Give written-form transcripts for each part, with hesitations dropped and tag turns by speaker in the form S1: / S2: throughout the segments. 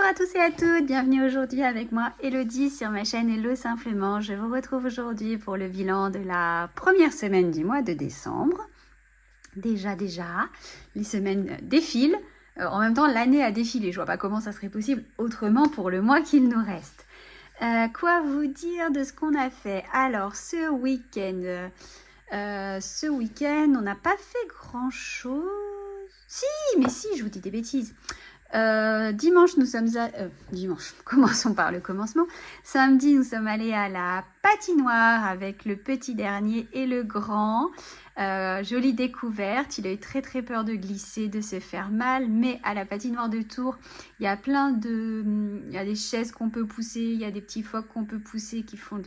S1: à tous et à toutes, bienvenue aujourd'hui avec moi Elodie sur ma chaîne Hello Simplement. Je vous retrouve aujourd'hui pour le bilan de la première semaine du mois de décembre. Déjà, les semaines défilent. En même temps, l'année a défilé. Je vois pas comment ça serait possible autrement pour le mois qu'il nous reste. Quoi vous dire de ce qu'on a fait? Alors, ce week-end, on n'a pas fait grand-chose. Si, mais si, je vous dis des bêtises. Dimanche, dimanche, commençons par le commencement. Samedi, nous sommes allés à la patinoire avec le petit dernier et le grand. Jolie découverte. Il a eu très peur de glisser, de se faire mal. Mais à la patinoire de Tours, il y a il y a des chaises qu'on peut pousser, il y a des petits phoques qu'on peut pousser qui font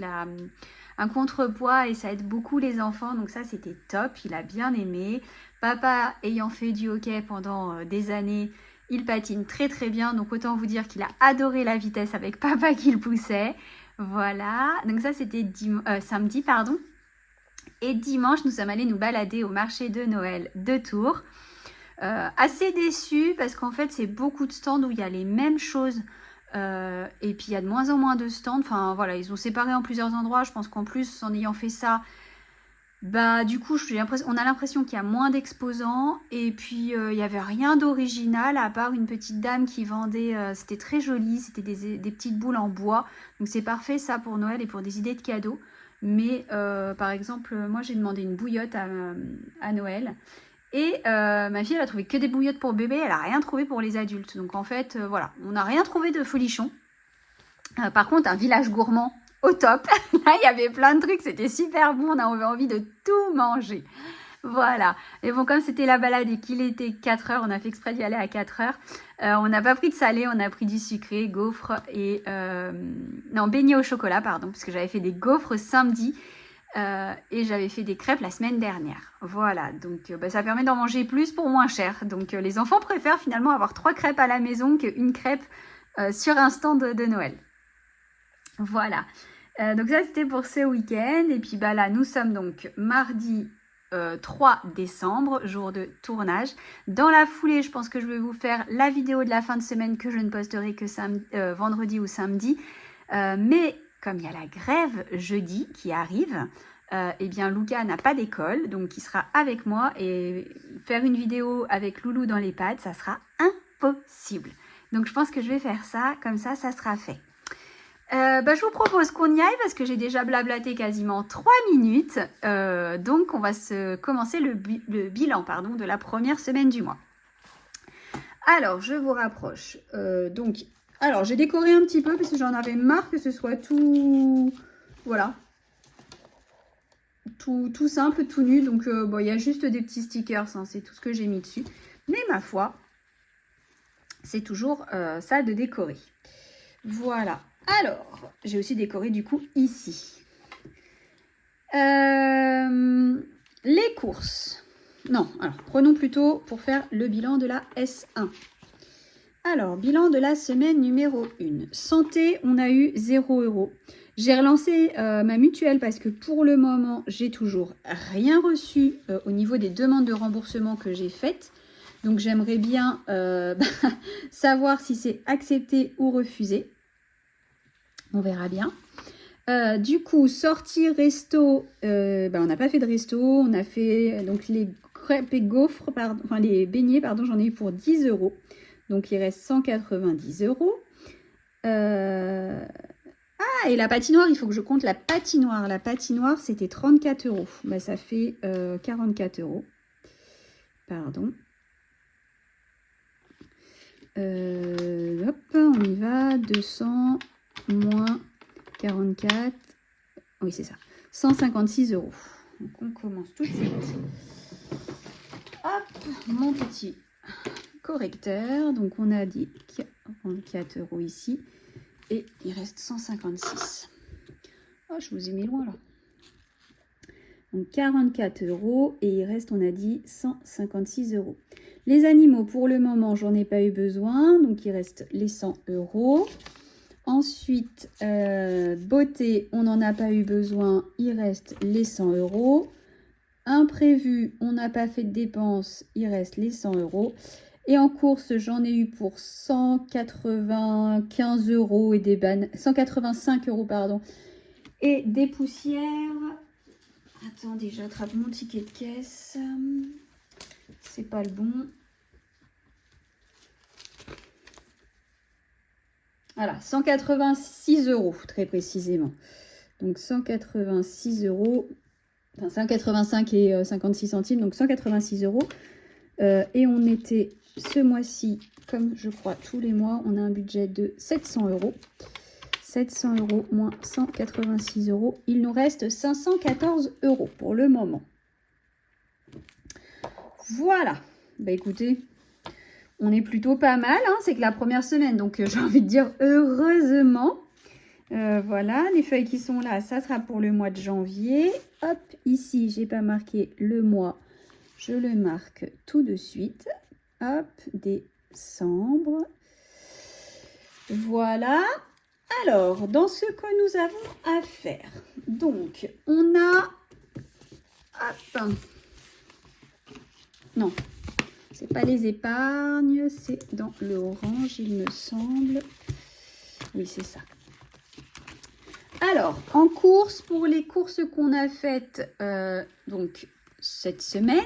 S1: un contrepoids et ça aide beaucoup les enfants. Donc ça, c'était top. Il a bien aimé. Papa, ayant fait du hockey pendant des années, il patine très bien, donc autant vous dire qu'il a adoré la vitesse avec papa qui le poussait. Voilà, donc ça c'était samedi, pardon. Et dimanche, nous sommes allés nous balader au marché de Noël de Tours. Assez déçus parce qu'en fait, c'est beaucoup de stands où il y a les mêmes choses. Et puis il y a de moins en moins de stands. Enfin voilà, ils ont séparé en plusieurs endroits. Je pense qu'en plus, en ayant fait ça, du coup, on a l'impression qu'il y a moins d'exposants et puis il n'y avait rien d'original à part une petite dame qui vendait, c'était très joli, c'était des petites boules en bois. Donc c'est parfait ça pour Noël et pour des idées de cadeaux. Mais par exemple, moi j'ai demandé une bouillotte à Noël et ma fille elle a trouvé que des bouillottes pour bébé, elle a rien trouvé pour les adultes. Donc en fait, voilà, on n'a rien trouvé de folichon. Par contre, un village gourmand au top. Là, il y avait plein de trucs, c'était super bon, on avait envie de tout manger. Voilà. Et bon, comme c'était la balade et qu'il était 4 heures, on a fait exprès d'y aller à 4 heures. On n'a pas pris de salé, on a pris du sucré, gaufres et... non, beignets au chocolat, pardon, parce que j'avais fait des gaufres samedi et j'avais fait des crêpes la semaine dernière. Voilà, donc ça permet d'en manger plus pour moins cher. Donc les enfants préfèrent finalement avoir 3 crêpes à la maison qu'une crêpe sur un stand de Noël. Voilà, donc ça c'était pour ce week-end. Et puis là nous sommes donc mardi 3 décembre, jour de tournage. Dans la foulée, je pense que je vais vous faire la vidéo de la fin de semaine que je ne posterai que vendredi ou samedi. Mais comme il y a la grève jeudi qui arrive, eh bien Luca n'a pas d'école, donc il sera avec moi et faire une vidéo avec Loulou dans les pads, ça sera impossible. Donc je pense que je vais faire ça, comme ça sera fait. Je vous propose qu'on y aille parce que j'ai déjà blablaté quasiment 3 minutes. Donc, on va commencer le bilan de la première semaine du mois. Alors, je vous rapproche. Alors, j'ai décoré un petit peu parce que j'en avais marre que ce soit tout... Voilà. Tout simple, tout nu. Donc, il y a juste des petits stickers. Hein, c'est tout ce que j'ai mis dessus. Mais ma foi, c'est toujours ça de décorer. Voilà. Alors, j'ai aussi décoré du coup ici. Les courses. Non, alors prenons plutôt pour faire le bilan de la S1. Alors, bilan de la semaine numéro 1. Santé, on a eu 0 €. J'ai relancé ma mutuelle parce que pour le moment, j'ai toujours rien reçu au niveau des demandes de remboursement que j'ai faites. Donc, j'aimerais bien savoir si c'est accepté ou refusé. On verra bien. Du coup, sortie resto, on n'a pas fait de resto. On a fait donc les crêpes et gaufres, les beignets, pardon, j'en ai eu pour 10 €. Donc, il reste 190 €. Et la patinoire, il faut que je compte la patinoire. La patinoire, c'était 34 €. Ça fait 44 €. Pardon. Hop, on y va. 200 moins 44. Oui, c'est ça. 156 €. Donc, on commence tout de suite. Hop, mon petit correcteur. Donc, on a dit 44 € ici. Et il reste 156. Oh, je vous ai mis loin, là. Donc, 44 €. Et il reste, on a dit, 156 €. Les animaux, pour le moment, j'en ai pas eu besoin. Donc, il reste les 100 €. Ensuite, beauté, on n'en a pas eu besoin, il reste les 100 €. Imprévu, on n'a pas fait de dépenses, il reste les 100 €. Et en course, j'en ai eu pour 195 € et des bananes, 185 € pardon, et des poussières. Attendez, j'attrape mon ticket de caisse. C'est pas le bon. Voilà, 186 € très précisément. Donc 186 €, enfin 185 et 56 centimes, donc 186 €. Et on était ce mois-ci, comme je crois tous les mois, on a un budget de 700 €. 700 € moins 186 €. Il nous reste 514 € pour le moment. Voilà. Bah écoutez, on est plutôt pas mal. Hein. C'est que la première semaine, donc j'ai envie de dire heureusement. Voilà, les feuilles qui sont là, ça sera pour le mois de janvier. Hop, ici, j'ai pas marqué le mois. Je le marque tout de suite. Hop, décembre. Voilà. Alors, dans ce que nous avons à faire, donc, on a... Hop. Non, c'est pas les épargnes, c'est dans le orange, il me semble. Oui, c'est ça. Alors, en course, pour les courses qu'on a faites donc cette semaine,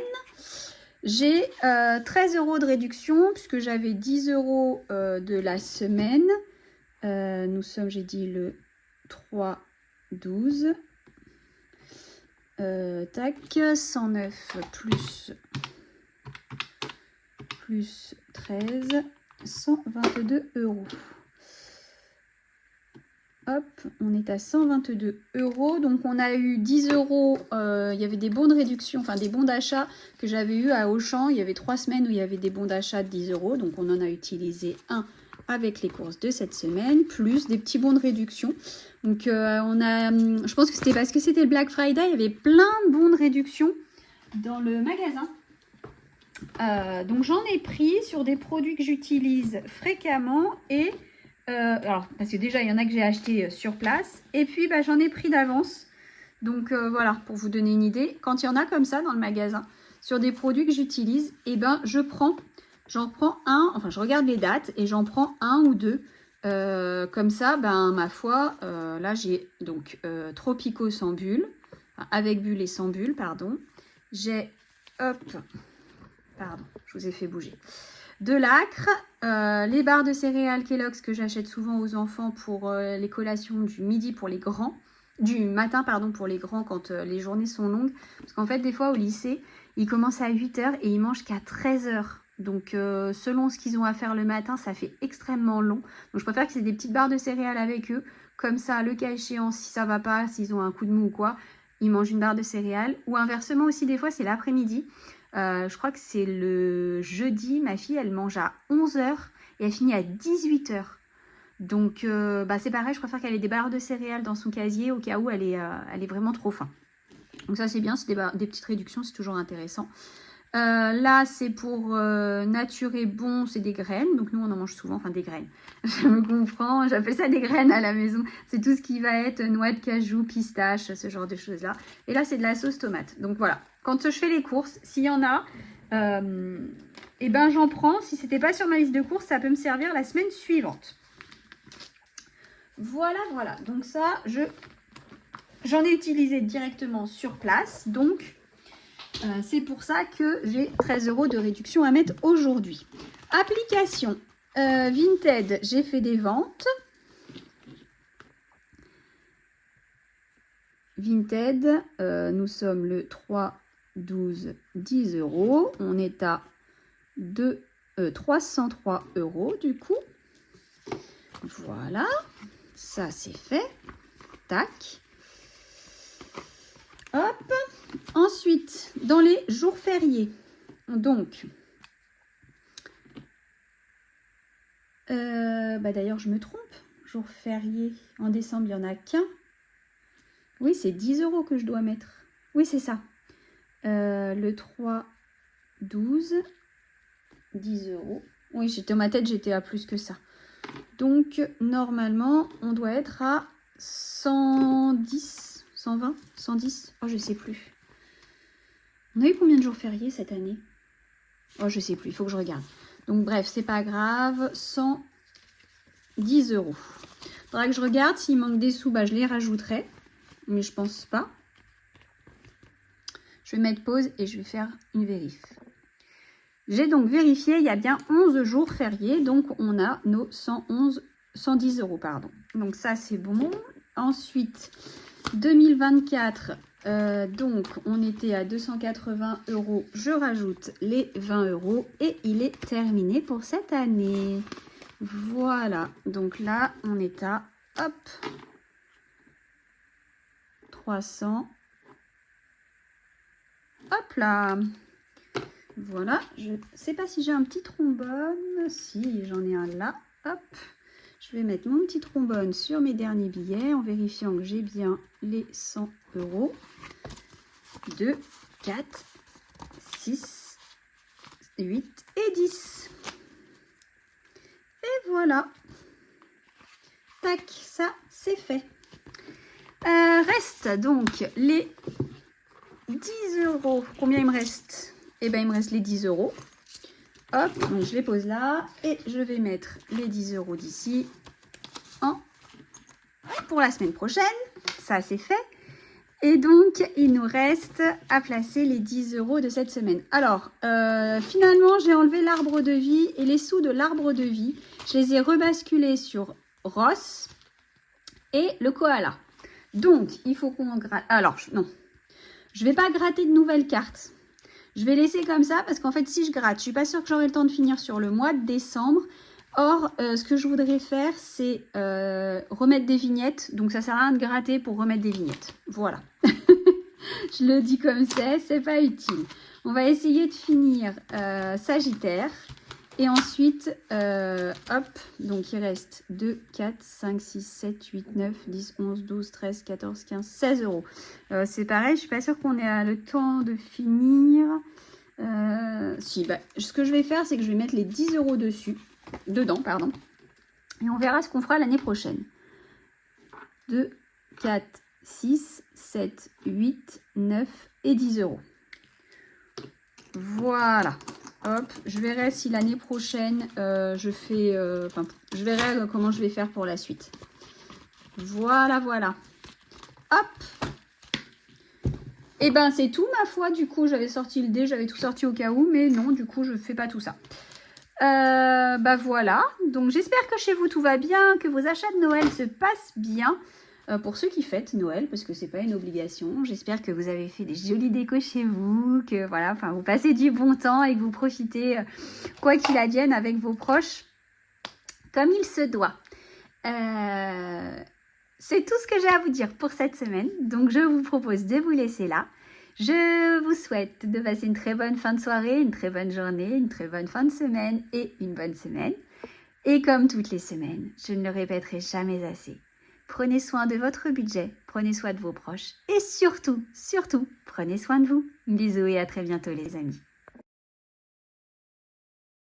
S1: j'ai 13 € de réduction puisque j'avais 10 € de la semaine. Nous sommes, j'ai dit, le 3/12. Tac, 109 plus 13, 122 €. Hop, on est à 122 €. Donc, on a eu 10 €. Il y avait des bons de réduction, enfin des bons d'achat que j'avais eu à Auchan. Il y avait 3 semaines où il y avait des bons d'achat de 10 €. Donc, on en a utilisé un avec les courses de cette semaine, plus des petits bons de réduction. Donc, je pense que c'était parce que c'était le Black Friday. Il y avait plein de bons de réduction dans le magasin. Donc, j'en ai pris sur des produits que j'utilise fréquemment et... alors, parce que déjà, il y en a que j'ai acheté sur place. Et puis, bah, j'en ai pris d'avance. Donc, voilà, pour vous donner une idée. Quand il y en a comme ça dans le magasin, sur des produits que j'utilise, et ben, j'en prends un. Enfin, je regarde les dates et j'en prends un ou deux. Comme ça, ben, ma foi, là, j'ai donc Tropico sans bulle. Enfin, avec bulle et sans bulle, pardon. J'ai, hop, pardon, je vous ai fait bouger. De l'acre, les barres de céréales Kellogg's que j'achète souvent aux enfants pour les collations du midi pour les grands, du matin pardon pour les grands quand les journées sont longues. Parce qu'en fait des fois au lycée, ils commencent à 8 h et ils mangent qu'à 13 h. Donc selon ce qu'ils ont à faire le matin, ça fait extrêmement long. Donc je préfère que c'est des petites barres de céréales avec eux. Comme ça, le cas échéant, si ça va pas, s'ils ont un coup de mou ou quoi, ils mangent une barre de céréales. Ou inversement aussi des fois, c'est l'après-midi. Je crois que c'est le jeudi, ma fille, elle mange à 11 h et elle finit à 18 h. Donc, bah, c'est pareil, je préfère qu'elle ait des barres de céréales dans son casier au cas où elle est vraiment trop faim. Donc ça, c'est bien, c'est des petites réductions, c'est toujours intéressant. Là, c'est pour nature et bon, c'est des graines. Donc, nous, on en mange souvent, enfin des graines. Je me comprends, j'appelle ça des graines à la maison. C'est tout ce qui va être noix de cajou, pistache, ce genre de choses-là. Et là, c'est de la sauce tomate. Donc, voilà. Quand je fais les courses, s'il y en a, et ben, j'en prends. Si c'était pas sur ma liste de courses, ça peut me servir la semaine suivante. Voilà, voilà. Donc, ça, j'en ai utilisé directement sur place. Donc... c'est pour ça que j'ai 13 € de réduction à mettre aujourd'hui. Application Vinted, j'ai fait des ventes. Vinted, nous sommes le 3/12, 10 €. On est à 303 € du coup. Voilà, ça c'est fait. Tac. Hop. Ensuite, dans les jours fériés, donc, bah d'ailleurs, je me trompe. Jour férié, en décembre, il n'y en a qu'un. Oui, c'est 10 € que je dois mettre. Oui, c'est ça. Le 3/12, 10 €. Oui, dans ma tête, j'étais à plus que ça. Donc, normalement, on doit être à 110, 120, 110. Oh, je sais plus. On a eu combien de jours fériés cette année? Oh, je sais plus, il faut que je regarde. Donc bref, c'est pas grave, 110 €. Faudra que je regarde, s'il manque des sous, bah, je les rajouterai, mais je pense pas. Je vais mettre pause et je vais faire une vérif. J'ai donc vérifié, il y a bien 11 jours fériés, donc on a nos 110 €, pardon. Donc ça, c'est bon. Ensuite, 2024, donc on était à 280 €. Je rajoute les 20 € et il est terminé pour cette année. Voilà, donc là, on est à, hop, 300. Hop là. Voilà, je ne sais pas si j'ai un petit trombone. Si, j'en ai un là. Hop, je vais mettre mon petit trombone sur mes derniers billets en vérifiant que j'ai bien les 100 €. 2, 4, 6, 8 et 10. Et voilà. Tac, ça, c'est fait. Reste donc les 10 €. Combien il me reste? Eh bien, il me reste les 10 €. Hop, donc je les pose là et je vais mettre les 10 € d'ici pour la semaine prochaine. Ça, c'est fait. Et donc, il nous reste à placer les 10 € de cette semaine. Alors, finalement, j'ai enlevé l'arbre de vie et les sous de l'arbre de vie, je les ai rebasculés sur Ross et le koala. Donc, il faut qu'on gratte. Alors, non. Je ne vais pas gratter de nouvelles cartes. Je vais laisser comme ça parce qu'en fait, si je gratte, je ne suis pas sûre que j'aurai le temps de finir sur le mois de décembre. Or, ce que je voudrais faire, c'est remettre des vignettes. Donc, ça ne sert à rien de gratter pour remettre des vignettes. Voilà. Je le dis comme ça, c'est pas utile. On va essayer de finir Sagittaire. Et ensuite, hop, donc il reste 2, 4, 5, 6, 7, 8, 9, 10, 11, 12, 13, 14, 15, 16 €. C'est pareil, je ne suis pas sûre qu'on ait le temps de finir. Si, bah, ce que je vais faire, c'est que je vais mettre les 10 € dedans, pardon. Et on verra ce qu'on fera l'année prochaine. 2, 4, 6, 7, 8, 9 et 10 €. Voilà. Hop, je verrai si l'année prochaine, je verrai comment je vais faire pour la suite. Voilà, voilà. Hop. Et ben, c'est tout, ma foi. Du coup, j'avais sorti le dé, j'avais tout sorti au cas où, mais non, du coup, je ne fais pas tout ça. Bah voilà. Donc, j'espère que chez vous, tout va bien, que vos achats de Noël se passent bien. Pour ceux qui fêtent Noël, parce que c'est pas une obligation, j'espère que vous avez fait des jolies décos chez vous, que voilà, enfin vous passez du bon temps et que vous profitez, quoi qu'il advienne, avec vos proches, comme il se doit. C'est tout ce que j'ai à vous dire pour cette semaine, donc je vous propose de vous laisser là. Je vous souhaite de passer une très bonne fin de soirée, une très bonne journée, une très bonne fin de semaine et une bonne semaine. Et comme toutes les semaines, je ne le répéterai jamais assez. Prenez soin de votre budget, prenez soin de vos proches et surtout, surtout, prenez soin de vous. Bisous et à très bientôt les amis.